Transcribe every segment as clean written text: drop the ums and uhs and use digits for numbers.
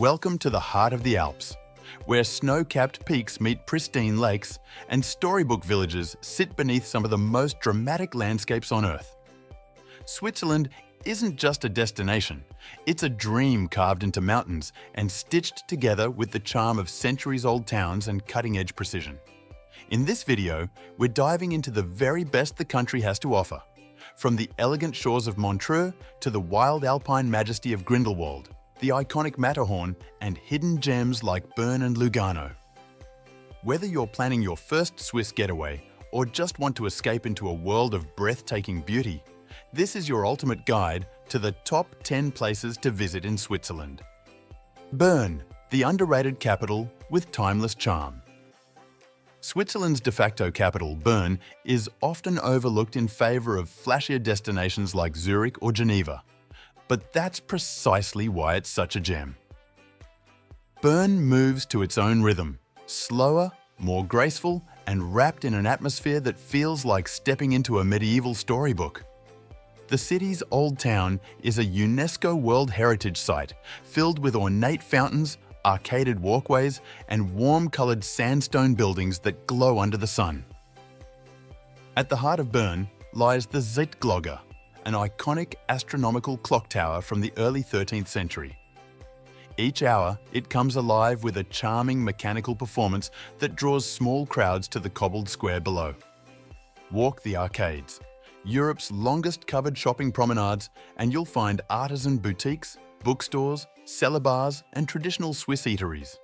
Welcome to the heart of the Alps, where snow-capped peaks meet pristine lakes and storybook villages sit beneath some of the most dramatic landscapes on Earth. Switzerland isn't just a destination, it's a dream carved into mountains and stitched together with the charm of centuries-old towns and cutting-edge precision. In this video, we're diving into the very best the country has to offer, from the elegant shores of Montreux to the wild alpine majesty of Grindelwald, the iconic Matterhorn, and hidden gems like Bern and Lugano. Whether you're planning your first Swiss getaway or just want to escape into a world of breathtaking beauty, this is your ultimate guide to the top 10 places to visit in Switzerland. Bern, the underrated capital with timeless charm. Switzerland's de facto capital, Bern, is often overlooked in favor of flashier destinations like Zurich or Geneva. But that's precisely why it's such a gem. Bern moves to its own rhythm, slower, more graceful, and wrapped in an atmosphere that feels like stepping into a medieval storybook. The city's old town is a UNESCO World Heritage Site filled with ornate fountains, arcaded walkways, and warm-colored sandstone buildings that glow under the sun. At the heart of Bern lies the Zeitglocke, an iconic astronomical clock tower from the early 13th century. Each hour, it comes alive with a charming mechanical performance that draws small crowds to the cobbled square below. Walk the arcades, Europe's longest covered shopping promenades, and you'll find artisan boutiques, bookstores, cellar bars, and traditional Swiss eateries.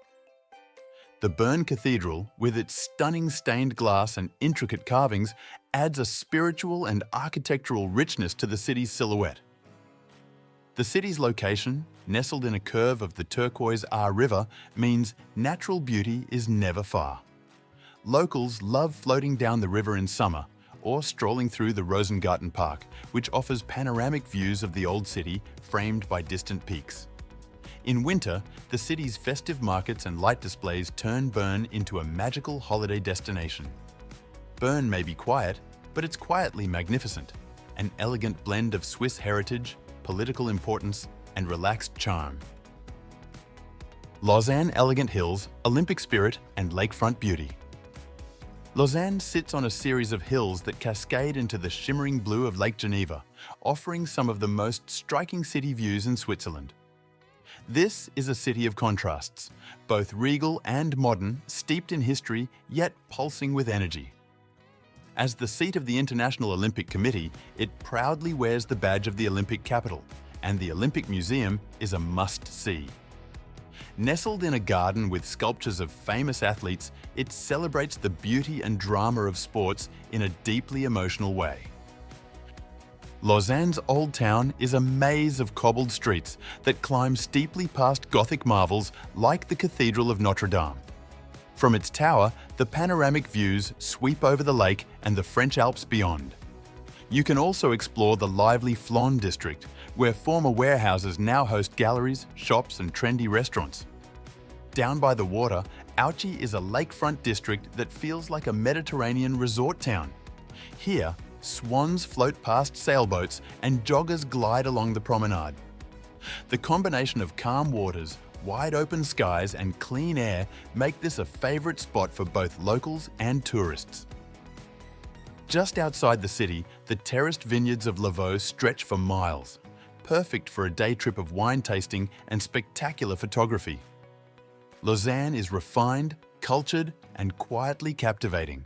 The Bern Cathedral, with its stunning stained glass and intricate carvings, adds a spiritual and architectural richness to the city's silhouette. The city's location, nestled in a curve of the turquoise Ahr River, means natural beauty is never far. Locals love floating down the river in summer or strolling through the Rosengarten Park, which offers panoramic views of the old city framed by distant peaks. In winter, the city's festive markets and light displays turn Bern into a magical holiday destination. Bern may be quiet, but it's quietly magnificent, an elegant blend of Swiss heritage, political importance, and relaxed charm. Lausanne elegant hills, Olympic spirit, and lakefront beauty. Lausanne sits on a series of hills that cascade into the shimmering blue of Lake Geneva, offering some of the most striking city views in Switzerland. This is a city of contrasts, both regal and modern, steeped in history, yet pulsing with energy. As the seat of the International Olympic Committee, it proudly wears the badge of the Olympic capital, and the Olympic Museum is a must-see. Nestled in a garden with sculptures of famous athletes, it celebrates the beauty and drama of sports in a deeply emotional way. Lausanne's Old Town is a maze of cobbled streets that climb steeply past Gothic marvels like the Cathedral of Notre Dame. From its tower, the panoramic views sweep over the lake and the French Alps beyond. You can also explore the lively Flon district, where former warehouses now host galleries, shops, and trendy restaurants. Down by the water, Ouchy is a lakefront district that feels like a Mediterranean resort town. Here, swans float past sailboats and joggers glide along the promenade. The combination of calm waters, wide open skies, and clean air make this a favorite spot for both locals and tourists. Just outside the city, the terraced vineyards of Lavaux stretch for miles, perfect for a day trip of wine tasting and spectacular photography. Lausanne is refined, cultured, and quietly captivating.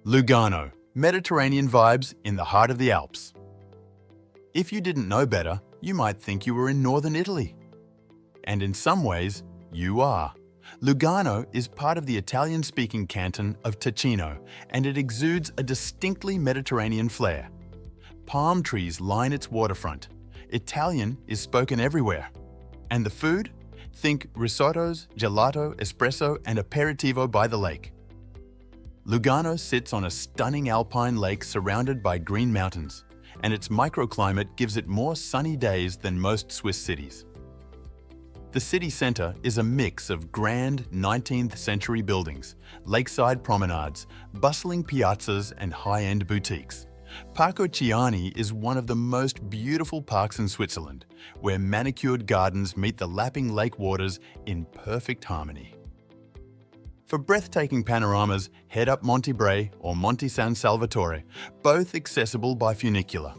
Lugano, Mediterranean vibes in the heart of the Alps. If you didn't know better, you might think you were in northern Italy. And in some ways, you are. Lugano is part of the Italian-speaking canton of Ticino, and it exudes a distinctly Mediterranean flair. Palm trees line its waterfront. Italian is spoken everywhere. And the food? Think risottos, gelato, espresso, and aperitivo by the lake. Lugano sits on a stunning alpine lake surrounded by green mountains, and its microclimate gives it more sunny days than most Swiss cities. The city centre is a mix of grand 19th century buildings, lakeside promenades, bustling piazzas, and high-end boutiques, Parco Chiani is one of the most beautiful parks in Switzerland, where manicured gardens meet the lapping lake waters in perfect harmony. For breathtaking panoramas, head up Monte or Monte San Salvatore, both accessible by funicular.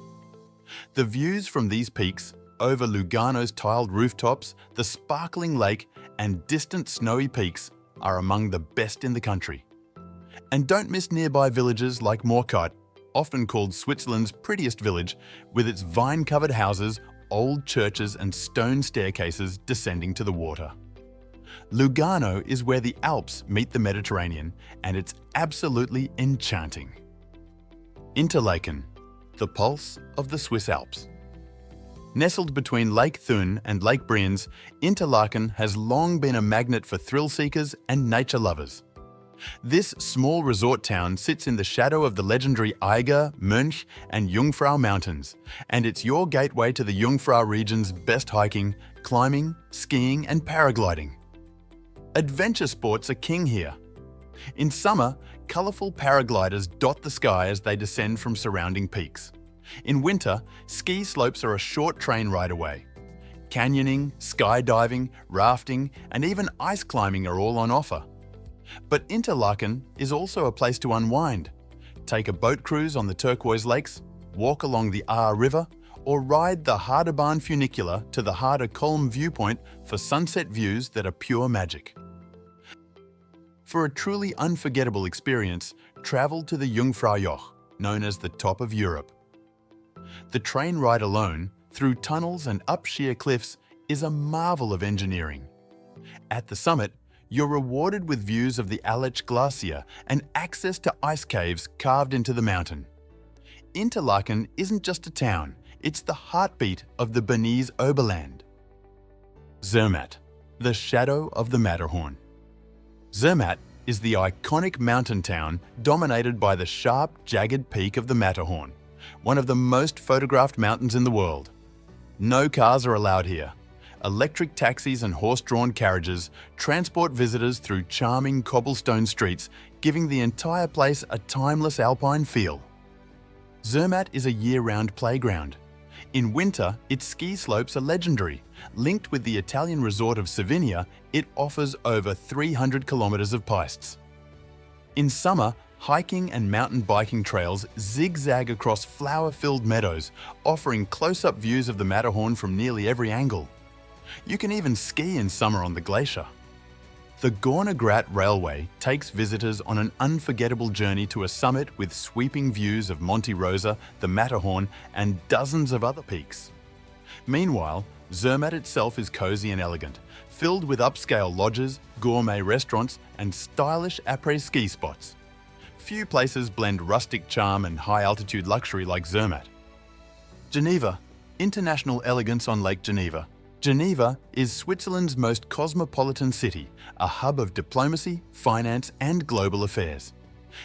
The views from these peaks, over Lugano's tiled rooftops, the sparkling lake, and distant snowy peaks, are among the best in the country. And don't miss nearby villages like Montreux, often called Switzerland's prettiest village, with its vine-covered houses, old churches and stone staircases descending to the water. Lugano is where the Alps meet the Mediterranean, and it's absolutely enchanting. Interlaken, the pulse of the Swiss Alps. Nestled between Lake Thun and Lake Brienz, Interlaken has long been a magnet for thrill seekers and nature lovers. This small resort town sits in the shadow of the legendary Eiger, Mönch and Jungfrau mountains, and it's your gateway to the Jungfrau region's best hiking, climbing, skiing and paragliding. Adventure sports are king here. In summer, colourful paragliders dot the sky as they descend from surrounding peaks. In winter, ski slopes are a short train ride away. Canyoning, skydiving, rafting and even ice climbing are all on offer. But Interlaken is also a place to unwind. Take a boat cruise on the turquoise lakes, walk along the Aar River, or ride the Harderbahn funicular to the Harder Kolm viewpoint for sunset views that are pure magic. For a truly unforgettable experience, travel to the Jungfrau Joch, known as the top of Europe. The train ride alone, through tunnels and up sheer cliffs, is a marvel of engineering. At the summit, you're rewarded with views of the Glacier and access to ice caves carved into the mountain. Interlaken isn't just a town, it's the heartbeat of the Bernese Oberland. Zermatt, the shadow of the Matterhorn. Zermatt is the iconic mountain town dominated by the sharp, jagged peak of the Matterhorn, one of the most photographed mountains in the world. No cars are allowed here. Electric taxis and horse-drawn carriages transport visitors through charming cobblestone streets, giving the entire place a timeless alpine feel. Zermatt is a year-round playground. In winter, its ski slopes are legendary. Linked with the Italian resort of Cervinia, it offers over 300 kilometers of pistes. In summer, hiking and mountain biking trails zigzag across flower-filled meadows, offering close-up views of the Matterhorn from nearly every angle. You can even ski in summer on the Glacier. The Gornergrat Railway takes visitors on an unforgettable journey to a summit with sweeping views of Monte Rosa, the Matterhorn, and dozens of other peaks. Meanwhile, Zermatt itself is cozy and elegant, filled with upscale lodges, gourmet restaurants, and stylish après-ski spots. Few places blend rustic charm and high-altitude luxury like Zermatt. Geneva, international elegance on Lake Geneva. Geneva is Switzerland's most cosmopolitan city, a hub of diplomacy, finance and global affairs.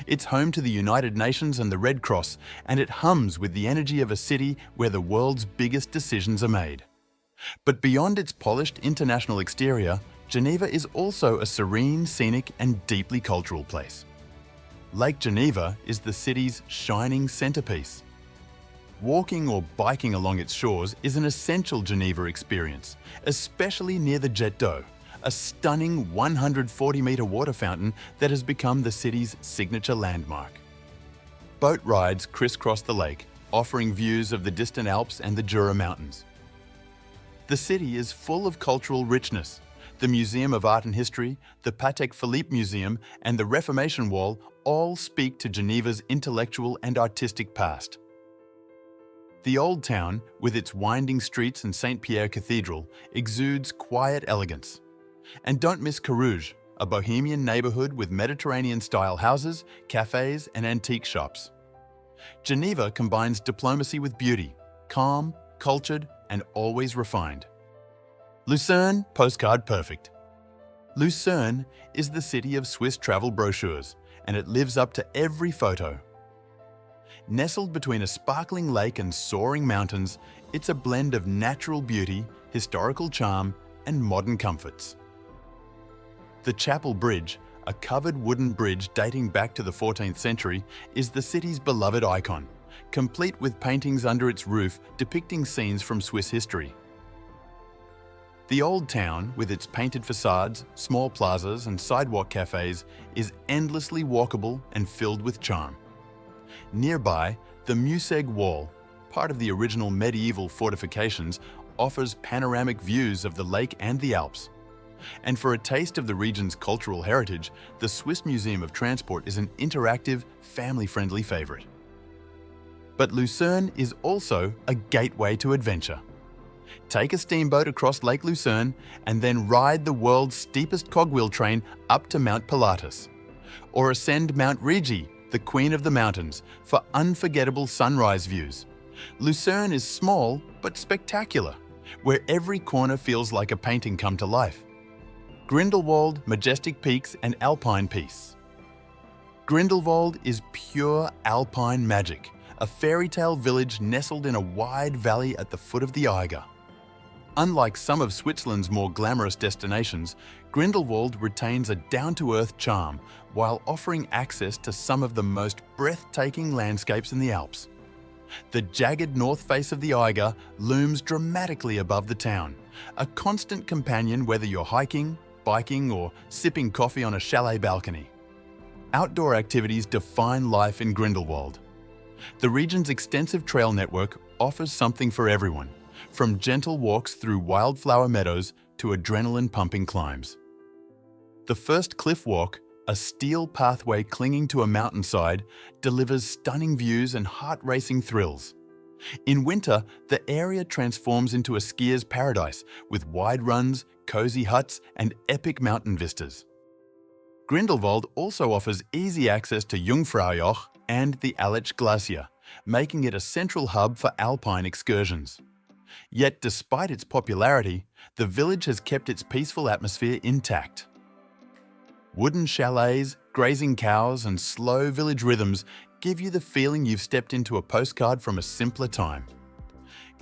It's home to the United Nations and the Red Cross, and it hums with the energy of a city where the world's biggest decisions are made. But beyond its polished international exterior, Geneva is also a serene, scenic and deeply cultural place. Lake Geneva is the city's shining centerpiece. Walking or biking along its shores is an essential Geneva experience, especially near the Jet d'Eau, a stunning 140-metre water fountain that has become the city's signature landmark. Boat rides crisscross the lake, offering views of the distant Alps and the Jura Mountains. The city is full of cultural richness. The Museum of Art and History, the Patek Philippe Museum, and the Reformation Wall all speak to Geneva's intellectual and artistic past. The Old Town, with its winding streets and St. Pierre Cathedral, exudes quiet elegance. And don't miss Carouge, a bohemian neighbourhood with Mediterranean-style houses, cafes and antique shops. Geneva combines diplomacy with beauty, calm, cultured and always refined. Lucerne, postcard perfect. Lucerne is the city of Swiss travel brochures, and it lives up to every photo. Nestled between a sparkling lake and soaring mountains, it's a blend of natural beauty, historical charm, and modern comforts. The Chapel Bridge, a covered wooden bridge dating back to the 14th century, is the city's beloved icon, complete with paintings under its roof depicting scenes from Swiss history. The old town, with its painted facades, small plazas and sidewalk cafes, is endlessly walkable and filled with charm. Nearby, the Museg Wall, part of the original medieval fortifications, offers panoramic views of the lake and the Alps. And for a taste of the region's cultural heritage, the Swiss Museum of Transport is an interactive, family-friendly favorite. But Lucerne is also a gateway to adventure. Take a steamboat across Lake Lucerne and then ride the world's steepest cogwheel train up to Mount Pilatus. Or ascend Mount Rigi, the Queen of the Mountains, for unforgettable sunrise views. Lucerne is small but spectacular, where every corner feels like a painting come to life. Grindelwald, majestic peaks and alpine peace. Grindelwald is pure alpine magic, a fairy tale village nestled in a wide valley at the foot of the Eiger. Unlike some of Switzerland's more glamorous destinations, Grindelwald retains a down-to-earth charm while offering access to some of the most breathtaking landscapes in the Alps. The jagged north face of the Eiger looms dramatically above the town, a constant companion whether you're hiking, biking, or sipping coffee on a chalet balcony. Outdoor activities define life in Grindelwald. The region's extensive trail network offers something for everyone, from gentle walks through wildflower meadows to adrenaline-pumping climbs. The first cliff walk, a steel pathway clinging to a mountainside, delivers stunning views and heart-racing thrills. In winter, the area transforms into a skier's paradise with wide runs, cozy huts, and epic mountain vistas. Grindelwald also offers easy access to Jungfrau and the Glacier, making it a central hub for alpine excursions. Yet despite its popularity, the village has kept its peaceful atmosphere intact. Wooden chalets, grazing cows, and slow village rhythms give you the feeling you've stepped into a postcard from a simpler time.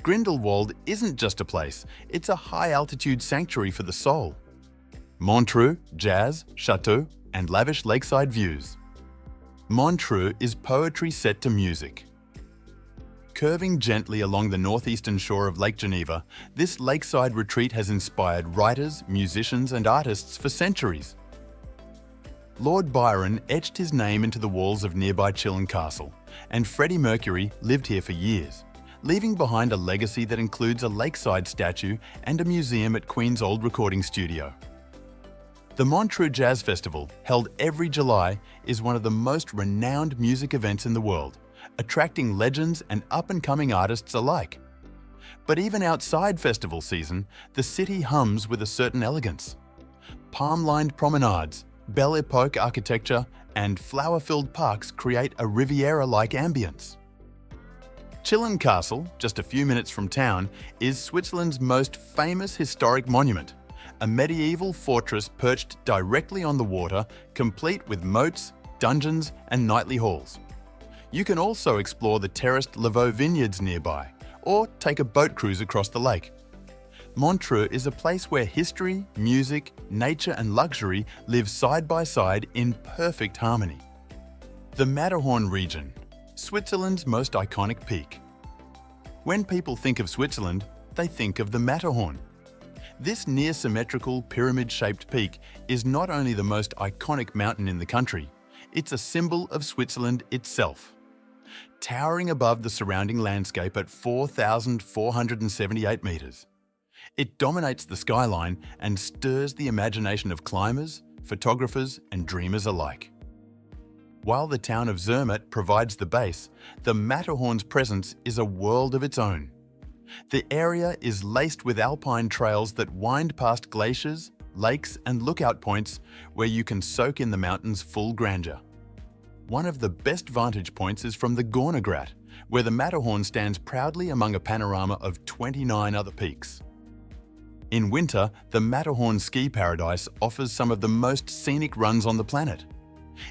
Grindelwald isn't just a place, it's a high-altitude sanctuary for the soul. Montreux, jazz, chateau, and lavish lakeside views. Montreux is poetry set to music. Curving gently along the northeastern shore of Lake Geneva, this lakeside retreat has inspired writers, musicians, and artists for centuries. Lord Byron etched his name into the walls of nearby Chillon Castle, and Freddie Mercury lived here for years, leaving behind a legacy that includes a lakeside statue and a museum at Queen's old recording studio. The Montreux Jazz Festival, held every July, is one of the most renowned music events in the world, attracting legends and up-and-coming artists alike. But even outside festival season, the city hums with a certain elegance. Palm-lined promenades, Belle Epoque architecture, and flower-filled parks create a Riviera-like ambience. Chillon Castle, just a few minutes from town, is Switzerland's most famous historic monument, a medieval fortress perched directly on the water, complete with moats, dungeons, and nightly halls. You can also explore the terraced Lavaux vineyards nearby, or take a boat cruise across the lake. Montreux is a place where history, music, nature, and luxury live side by side in perfect harmony. The Matterhorn region, Switzerland's most iconic peak. When people think of Switzerland, they think of the Matterhorn. This near-symmetrical, pyramid-shaped peak is not only the most iconic mountain in the country, it's a symbol of Switzerland itself. Towering above the surrounding landscape at 4,478 meters. It dominates the skyline and stirs the imagination of climbers, photographers, and dreamers alike. While the town of Zermatt provides the base, the Matterhorn's presence is a world of its own. The area is laced with alpine trails that wind past glaciers, lakes, and lookout points where you can soak in the mountain's full grandeur. One of the best vantage points is from the Gornergrat, where the Matterhorn stands proudly among a panorama of 29 other peaks. In winter, the Matterhorn ski paradise offers some of the most scenic runs on the planet.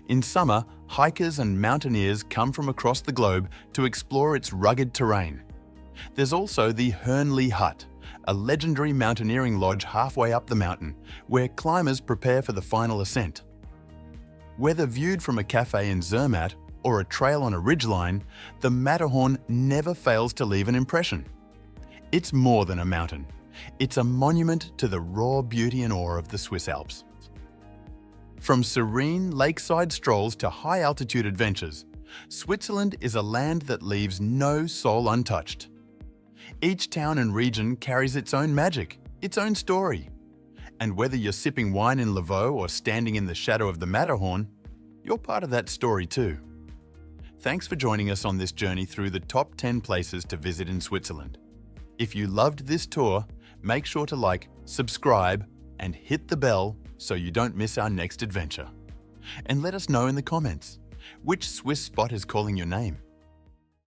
In summer, hikers and mountaineers come from across the globe to explore its rugged terrain. There's also the Hörnli Hut, a legendary mountaineering lodge halfway up the mountain, where climbers prepare for the final ascent. Whether viewed from a cafe in Zermatt or a trail on a ridgeline, the Matterhorn never fails to leave an impression. It's more than a mountain. It's a monument to the raw beauty and awe of the Swiss Alps. From serene lakeside strolls to high-altitude adventures, Switzerland is a land that leaves no soul untouched. Each town and region carries its own magic, its own story. And whether you're sipping wine in Lavaux or standing in the shadow of the Matterhorn, you're part of that story too. Thanks for joining us on this journey through the top 10 places to visit in Switzerland. If you loved this tour, make sure to like, subscribe, and hit the bell so you don't miss our next adventure. And let us know in the comments, which Swiss spot is calling your name?